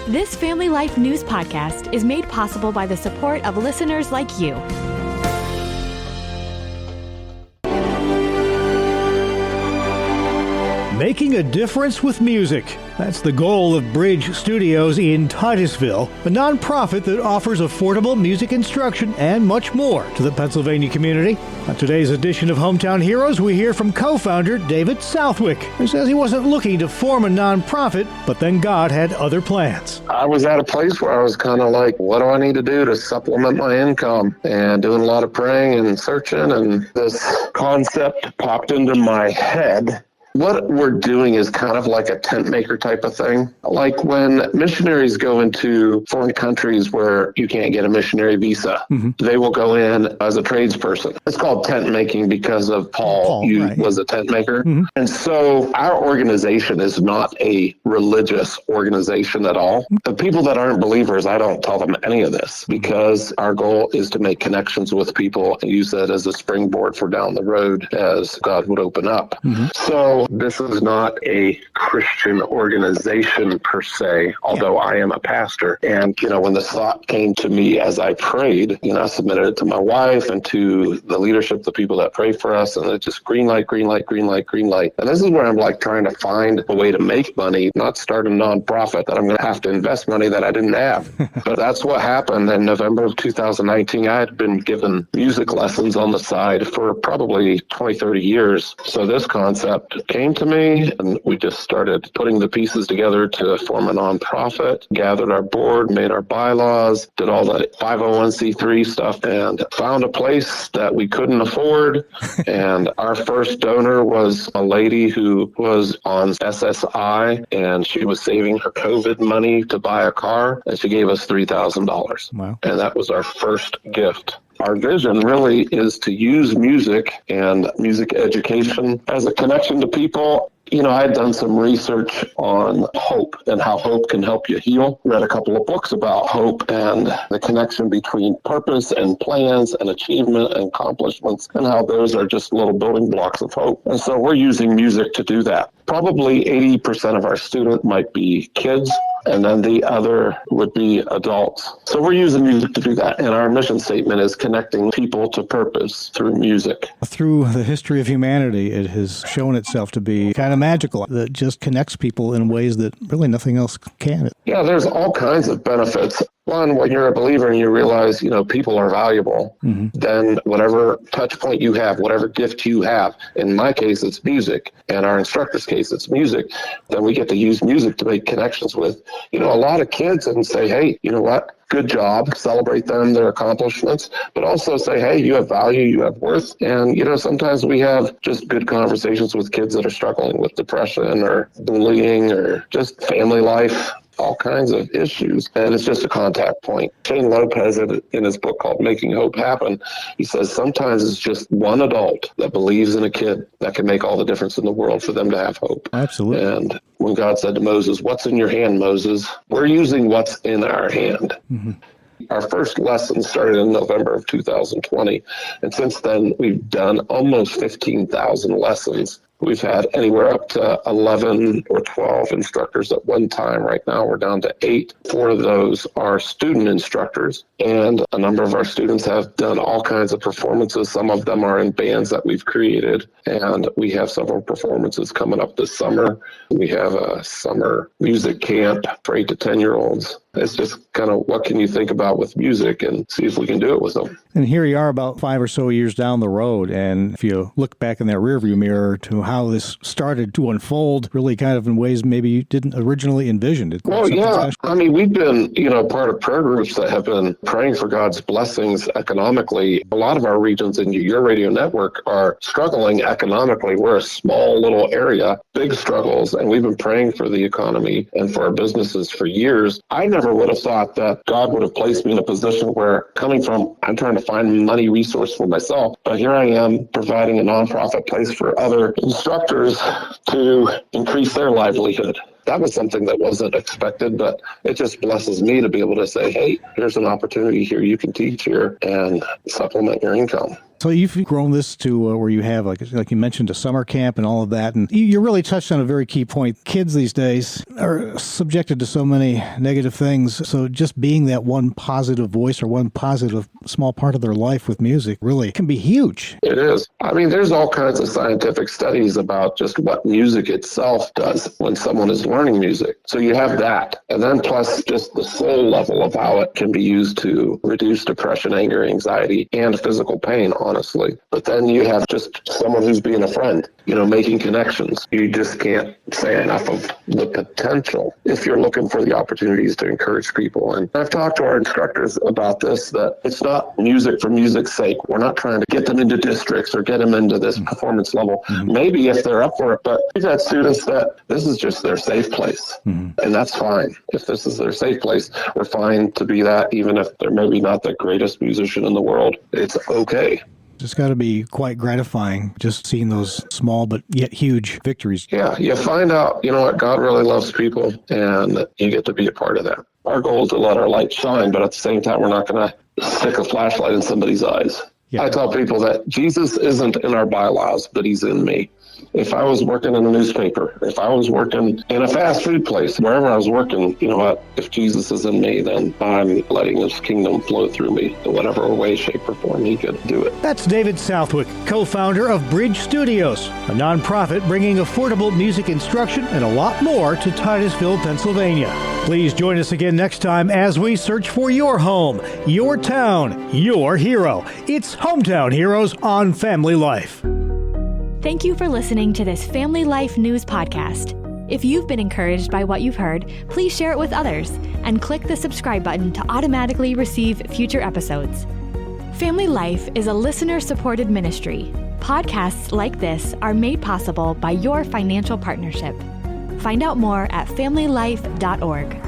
This Family Life News podcast is made possible by the support of listeners like you. Making a difference with music. That's the goal of Bridge Studios in Titusville, a nonprofit that offers affordable music instruction and much more to the Pennsylvania community. On today's edition of Hometown Heroes, we hear from co-founder David Southwick, who says he wasn't looking to form a nonprofit, but then God had other plans. I was at a place where I was kind of like, what do I need to do to supplement my income? And doing a lot of praying and searching, and this concept popped into my head. What we're doing is kind of like a tent maker type of thing. Like when missionaries go into foreign countries where you can't get a missionary visa, they will go in as a tradesperson. It's called tent making because of Paul was a tent maker. And so our organization is not a religious organization at all. The people that aren't believers, I don't tell them any of this because our goal is to make connections with people and use that as a springboard for down the road as God would open up. So this is not a Christian organization per se, although I am a pastor. And, when this thought came to me as I prayed, I submitted it to my wife and to the leadership, the people that pray for us, and it just green light, green light, green light, green light. And this is where I'm like trying to find a way to make money, not start a nonprofit that I'm going to have to invest money that I didn't have. But that's what happened in November of 2019. I had been given music lessons on the side for probably 20, 30 years. So this concept came to me, and we just started putting the pieces together to form a nonprofit, gathered our board, made our bylaws, did all the 501c3 stuff, and found a place that we couldn't afford. And our first donor was a lady who was on SSI, and she was saving her COVID money to buy a car, and she gave us $3,000. Wow. And that was our first gift. Our vision really is to use music and music education as a connection to people. I had done some research on hope and how hope can help you heal. Read a couple of books about hope and the connection between purpose and plans and achievement and accomplishments and how those are just little building blocks of hope. And so we're using music to do that. Probably 80% of our students might be kids, and then the other would be adults. So we're using music to do that. And our mission statement is connecting people to purpose through music. Through the history of humanity, it has shown itself to be kind of magical. That just connects people in ways that really nothing else can. Yeah, there's all kinds of benefits. One, when you're a believer and you realize, people are valuable, then whatever touch point you have, whatever gift you have, in my case, it's music. In our instructor's case, it's music. Then we get to use music to make connections with, a lot of kids and say, hey, you know what? Good job. Celebrate them, their accomplishments, but also say, hey, you have value, you have worth. And, sometimes we have just good conversations with kids that are struggling with depression or bullying or just family life. All kinds of issues, and it's just a contact point. Shane Lopez, in his book called Making Hope Happen, he says sometimes it's just one adult that believes in a kid that can make all the difference in the world for them to have hope. Absolutely. And when God said to Moses, what's in your hand, Moses? We're using what's in our hand. Our first lesson started in November of 2020, and since then we've done almost 15,000 lessons. We've had anywhere up to 11 or 12 instructors at one time. Right now, we're down to 8. 4 of those are student instructors, and a number of our students have done all kinds of performances. Some of them are in bands that we've created, and we have several performances coming up this summer. We have a summer music camp for 8 to 10-year-olds. It's just kind of what can you think about with music and see if we can do it with them. And here you are about 5 or so years down the road, and if you look back in that rearview mirror to how this started to unfold, really kind of in ways maybe you didn't originally envision it. Well, yeah. I mean, we've been, part of prayer groups that have been praying for God's blessings economically. A lot of our regions in your radio network are struggling economically. We're a small little area, big struggles, and we've been praying for the economy and for our businesses for years. I never would have thought that God would have placed me in a position where I'm trying to find money resource for myself, but here I am providing a nonprofit place for other instructors to increase their livelihood. That was something that wasn't expected, but it just blesses me to be able to say, hey, here's an opportunity here. You can teach here and supplement your income. So you've grown this to where you have, like you mentioned, a summer camp and all of that. And you really touched on a very key point. Kids these days are subjected to so many negative things. So just being that one positive voice or one positive small part of their life with music really can be huge. It is. I mean, there's all kinds of scientific studies about just what music itself does when someone is learning music. So you have that. And then plus just the soul level of how it can be used to reduce depression, anger, anxiety, and physical pain, honestly. But then you have just someone who's being a friend, making connections. You just can't say enough of the potential if you're looking for the opportunities to encourage people. And I've talked to our instructors about this, that it's not music for music's sake. We're not trying to get them into districts or get them into this performance level. Maybe if they're up for it, but we've had students that this is just their safe place. And that's fine. If this is their safe place, we're fine to be that, even if they're maybe not the greatest musician in the world. It's okay. It's got to be quite gratifying just seeing those small but yet huge victories. Yeah, you find out, what, God really loves people, and you get to be a part of that. Our goal is to let our light shine, but at the same time, we're not going to stick a flashlight in somebody's eyes. Yeah. I tell people that Jesus isn't in our bylaws, but he's in me. If I was working in a newspaper, if I was working in a fast food place, wherever I was working, you know what? If Jesus is in me, then I'm letting his kingdom flow through me in whatever way, shape, or form he could do it. That's David Southwick, co-founder of Bridge Studios, a nonprofit bringing affordable music instruction and a lot more to Titusville, Pennsylvania. Please join us again next time as we search for your home, your town, your hero. It's Hometown Heroes on Family Life. Thank you for listening to this Family Life News podcast. If you've been encouraged by what you've heard, please share it with others and click the subscribe button to automatically receive future episodes. Family Life is a listener-supported ministry. Podcasts like this are made possible by your financial partnership. Find out more at familylife.org.